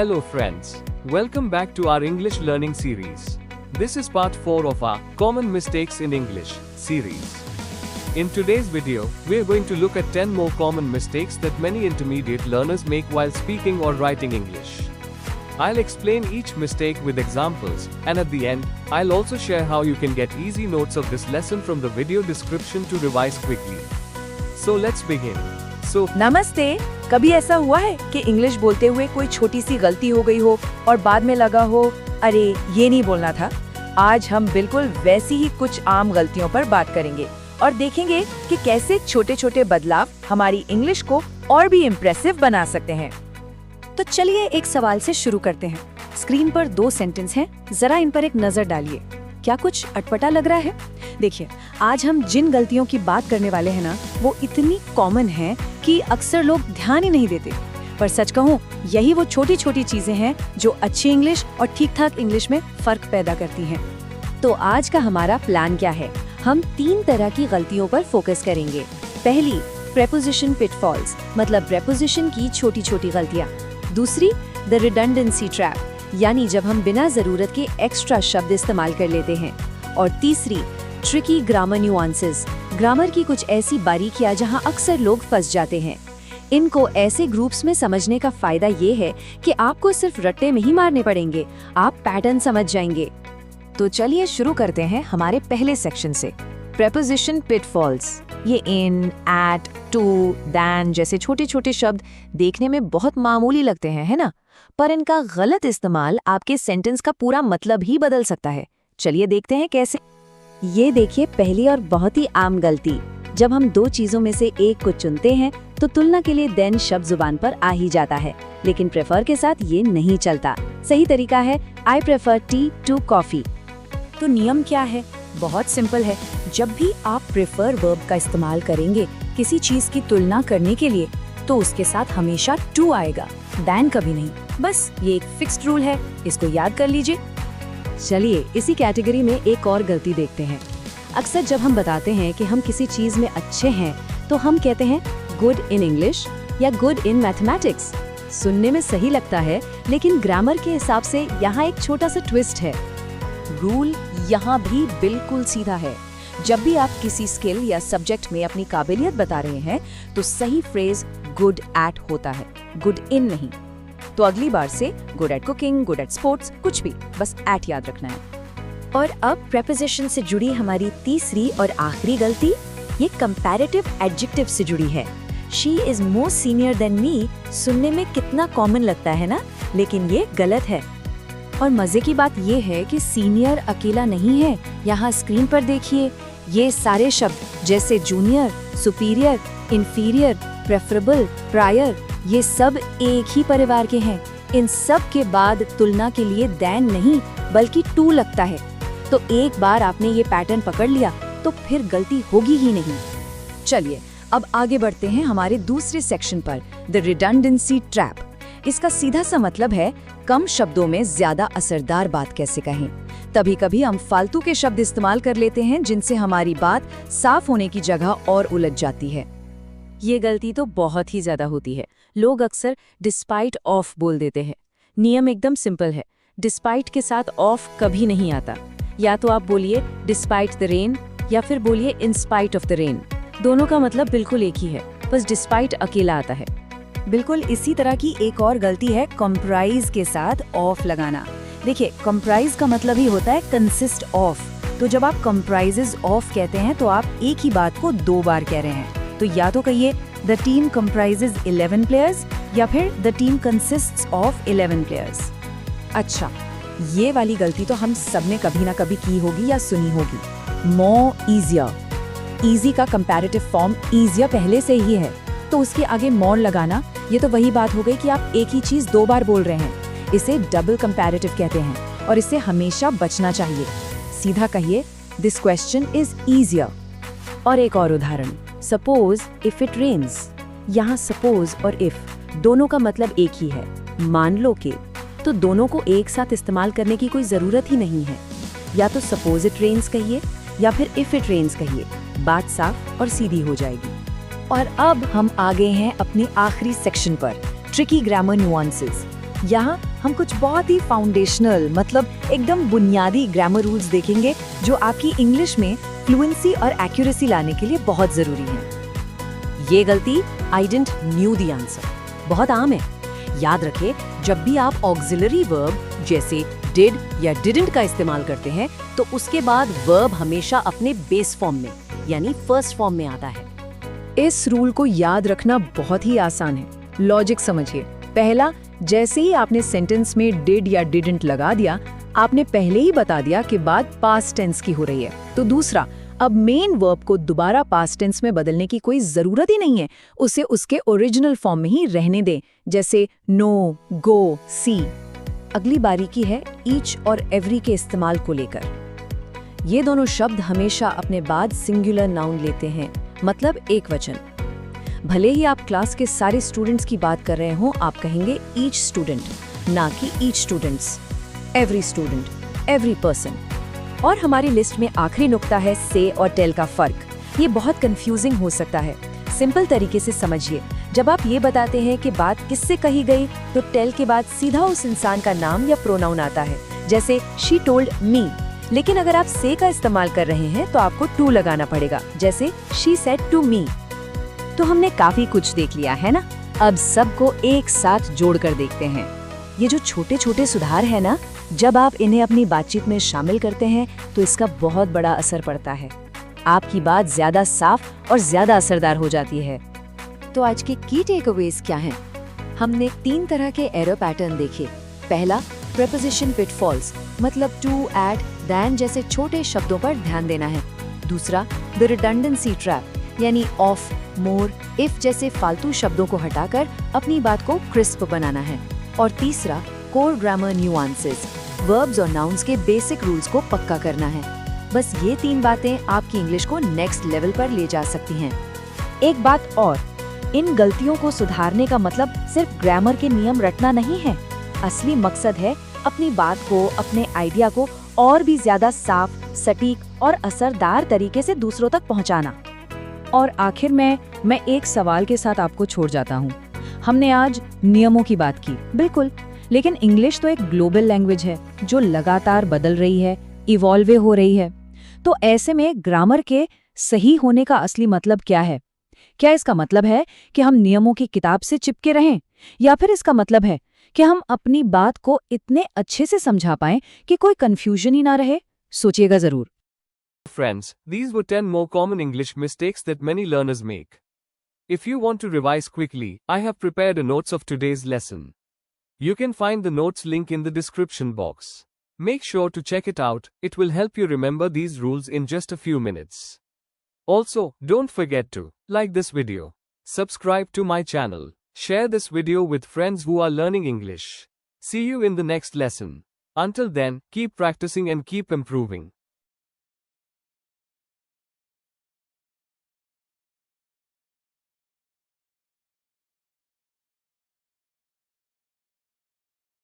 Hello friends, welcome back to our English learning series. This is part 4 of our Common Mistakes in English series. In today's video, we are going to look at 10 more common mistakes that many intermediate learners make while speaking or writing English. I'll explain each mistake with examples, and at the end, I'll also share how you can get easy notes of this lesson from the video description to revise quickly. So let's begin. नमस्ते। कभी ऐसा हुआ है कि English बोलते हुए कोई छोटी सी गलती हो गई हो और बाद में लगा हो अरे ये नहीं बोलना था। आज हम बिल्कुल वैसी ही कुछ आम गलतियों पर बात करेंगे और देखेंगे कि कैसे छोटे छोटे बदलाव हमारी इंग्लिश को और भी इम्प्रेसिव बना सकते हैं। तो चलिए एक सवाल से शुरू करते हैं। स्क्रीन पर 2 सेंटेंस हैं, जरा इन पर एक नजर डालिए। क्या कुछ अटपटा लग रहा है? देखिए, आज हम जिन गलतियों की बात करने वाले हैं ना, वो इतनी कॉमन है कि अक्सर लोग ध्यान ही नहीं देते। पर सच कहूँ, यही वो छोटी छोटी चीजें हैं जो अच्छी इंग्लिश और ठीक-ठाक इंग्लिश में फर्क पैदा करती हैं। तो आज का हमारा प्लान क्या है? हम 3 तरह की गलतियों पर फोकस करेंगे। पहली, प्रेपोजिशन पिटफॉल्स, मतलब प्रेपोजिशन की छोटी छोटी गलतियाँ। दूसरी, द रिडंडेंसी ट्रैप, यानी जब हम बिना जरूरत के एक्स्ट्रा शब्द इस्तेमाल कर लेते हैं। और तीसरी, ट्रिकी ग्रामर न्यूआंसेस, ग्रामर की कुछ ऐसी बारीकियां जहां अक्सर लोग फंस जाते हैं। इनको ऐसे ग्रुप्स में समझने का फायदा ये है कि आपको सिर्फ रट्टे में ही मारने पड़ेंगे, आप पैटर्न समझ जाएंगे। तो चलिए शुरू करते हैं हमारे पहले सेक्शन से, प्रेपोजिशन पिटफॉल्स। ये इन, एट, टू, दैन जैसे छोटे छोटे शब्द देखने में बहुत मामूली लगते हैं, है ना? पर इनका गलत इस्तेमाल आपके सेंटेंस का पूरा मतलब ही बदल सकता है। चलिए देखते हैं कैसे। ये देखिए पहली और बहुत ही आम गलती। जब हम 2 चीजों में से एक को चुनते हैं तो तुलना के लिए देन शब्द जुबान पर आ ही जाता है, लेकिन प्रेफर के साथ ये नहीं चलता। सही तरीका है I prefer tea to coffee. तो नियम क्या है? बहुत सिंपल है। जब भी आप प्रेफर वर्ब का इस्तेमाल करेंगे किसी चीज की तुलना करने के लिए, तो उसके साथ हमेशा टू आएगा, देन कभी नहीं। बस ये एक फिक्स्ड रूल है, इसको याद कर लीजिए। चलिए इसी कैटेगरी में एक और गलती देखते हैं। अक्सर जब हम बताते हैं कि हम किसी चीज में अच्छे हैं तो हम कहते हैं गुड इन इंग्लिश या गुड इन मैथमेटिक्स। सुनने में सही लगता है, लेकिन ग्रामर के हिसाब से यहाँ एक छोटा सा ट्विस्ट है। रूल यहाँ भी बिल्कुल सीधा है। जब भी आप किसी स्किल या सब्जेक्ट में अपनी काबिलियत बता रहे हैं तो सही फ्रेज गुड एट होता है, गुड इन नहीं। तो अगली बार से good at cooking, good at sports, कुछ भी, बस एट याद रखना है। और अब प्रेपोजिशन से जुड़ी हमारी तीसरी और आखिरी गलती, ये कंपैरेटिव एडजेक्टिव से जुड़ी है। She is more senior than me सुनने में कितना कॉमन लगता है ना, लेकिन ये गलत है। और मजे की बात ये है कि सीनियर अकेला नहीं है। यहाँ स्क्रीन पर देखिए, ये सारे शब्द जैसे junior, superior, inferior, preferable, prior, ये सब एक ही परिवार के हैं। इन सब के बाद तुलना के लिए देन नहीं बल्कि टू लगता है। तो एक बार आपने ये पैटर्न पकड़ लिया तो फिर गलती होगी ही नहीं। चलिए अब आगे बढ़ते हैं हमारे दूसरे सेक्शन पर, द रिडंडेंसी ट्रैप। इसका सीधा सा मतलब है कम शब्दों में ज्यादा असरदार बात कैसे कहें। तभी कभी हम फालतू के शब्द इस्तेमाल कर लेते हैं जिनसे हमारी बात साफ होने की जगह और उलझ जाती है। ये गलती तो बहुत ही ज्यादा होती है। लोग अक्सर डिस्पाइट ऑफ बोल देते हैं। नियम एकदम सिंपल है, डिस्पाइट के साथ ऑफ कभी नहीं आता। या तो आप बोलिए डिस्पाइट द रेन या फिर बोलिए in spite of the rain. दोनों का मतलब बिल्कुल एक ही है, बस डिस्पाइट अकेला आता है। बिल्कुल इसी तरह की एक और गलती है कंप्राइज के साथ ऑफ लगाना। देखिए, कंप्राइज का मतलब ही होता है कंसिस्ट ऑफ। तो जब आप कंप्राइजेज ऑफ कहते हैं तो आप एक ही बात को 2 बार कह रहे हैं। तो या तो कहिए द टीम कंप्राइजेज 11 प्लेयर्स या फिर the team consists of 11 players. अच्छा, ये वाली गलती तो हम सबने कभी ना कभी की होगी या सुनी होगी। मोर ईजियर, ईजी का कंपैरेटिव फॉर्म ईजियर पहले से ही है, तो उसके आगे मोर लगाना, ये तो वही बात हो गई कि आप एक ही चीज 2 बार बोल रहे हैं। इसे डबल कंपैरेटिव कहते हैं और इससे हमेशा बचना चाहिए। सीधा कहिए दिस क्वेश्चन इज ईजियर। और एक और उदाहरण, सपोज इफ इट रेन्स। यहाँ सपोज और इफ दोनों का मतलब एक ही है, मान लो कि। तो दोनों को एक साथ इस्तेमाल करने की कोई जरूरत ही नहीं है। या तो सपोज इट रेन्स कहिए या फिर इफ इट रेन्स कहिए, बात साफ और सीधी हो जाएगी। और अब हम आ गए हैं अपने आखिरी सेक्शन पर, ट्रिकी ग्रामर नुआंसेस। यहाँ हम कुछ बहुत ही फाउंडेशनल मतलब एकदम बुनियादी ग्रामर रूल्स देखेंगे जो आपकी इंग्लिश में फ्लुएंसी और एक्यूरेसी लाने के लिए बहुत जरूरी है। ये गलती I didn't knew the answer बहुत आम है। याद रखें, जब भी आप ऑक्सिलरी वर्ब जैसे डिड या डिडंट का इस्तेमाल करते हैं तो उसके बाद वर्ब हमेशा अपने बेस फॉर्म में यानी फर्स्ट फॉर्म में आता है। इस रूल को याद रखना बहुत ही आसान है। लॉजिक समझिए। पहला, जैसे ही आपने सेंटेंस में डिड या डिडंट लगा दिया, आपने पहले ही बता दिया कि बात पास्ट टेंस की हो रही है। तो दूसरा, अब मेन वर्ब को दोबारा पास्ट टेंस में बदलने की कोई जरूरत ही नहीं है, उसे उसके ओरिजिनल फॉर्म में ही रहने दें, जैसे नो, गो, सी। अगली बारीकी है ईच और एवरी के इस्तेमाल को लेकर। ये दोनों शब्द हमेशा अपने बाद सिंगुलर नाउन लेते हैं, मतलब एक वचन। भले ही आप क्लास के सारे स्टूडेंट्स की बात कर रहे हों, आप कहेंगे ईच स्टूडेंट, ना कि each students. Every student, every person. और हमारी लिस्ट में आखिरी नुक्ता है से और टेल का फर्क। ये बहुत कंफ्यूजिंग हो सकता है। सिंपल तरीके से समझिए, जब आप ये बताते हैं कि बात किससे कही गई तो टेल के बाद सीधा उस इंसान का नाम या प्रोनाउन आता है, जैसे शी टोल्ड मी। लेकिन अगर आप से का इस्तेमाल कर रहे हैं तो आपको टू लगाना पड़ेगा, जैसे शी सेड टू मी। तो हमने काफी कुछ देख लिया है ना, अब सबको एक साथ जोड़कर देखते हैं। ये जो छोटे छोटे सुधार है ना, जब आप इन्हें अपनी बातचीत में शामिल करते हैं तो इसका बहुत बड़ा असर पड़ता है। आपकी बात ज्यादा साफ और ज्यादा असरदार हो जाती है। तो आज के की टेकअवेज क्या हैं? हमने 3 तरह के एरर पैटर्न देखे। पहला, प्रीपोजिशन पिटफॉल्स, मतलब टू, एट, दैन जैसे छोटे शब्दों पर ध्यान देना है। दूसरा, द रिडंडेंसी ट्रैप, यानी ऑफ, मोर, इफ जैसे फालतू शब्दों को हटाकर अपनी बात को क्रिस्प बनाना है। और तीसरा, कोर ग्रामर न्यूआंसेस, वर्ब्स और नाउन्स के बेसिक रूल्स को पक्का करना है। बस ये 3 बातें आपकी इंग्लिश को नेक्स्ट लेवल पर ले जा सकती हैं। एक बात और, इन गलतियों को सुधारने का मतलब सिर्फ ग्रामर के नियम रटना नहीं है। असली मकसद है अपनी बात को, अपने आइडिया को और भी ज्यादा साफ, सटीक और असरदार तरीके से दूसरों तक पहुंचाना। और आखिर में मैं एक सवाल के साथ आपको छोड़ जाता हूँ। हमने आज नियमों की बात की, बिल्कुल, लेकिन इंग्लिश तो एक ग्लोबल लैंग्वेज है जो लगातार बदल रही है, इवॉल्व हो रही है। तो ऐसे में ग्रामर के सही होने का असली मतलब क्या है? क्या इसका मतलब है कि हम नियमों की किताब से चिपके रहें, या फिर इसका मतलब है कि हम अपनी बात को इतने अच्छे से समझा पाएं कि कोई कंफ्यूजन ही ना रहे? सोचिएगा जरूर। Friends, these were 10 more common English mistakes that many learners make. If you want to revise quickly, I have prepared a notes of today's lesson. You can find the notes link in the description box. Make sure to check it out, it will help you remember these rules in just a few minutes. Also, don't forget to like this video, subscribe to my channel, share this video with friends who are learning English. See you in the next lesson. Until then, keep practicing and keep improving.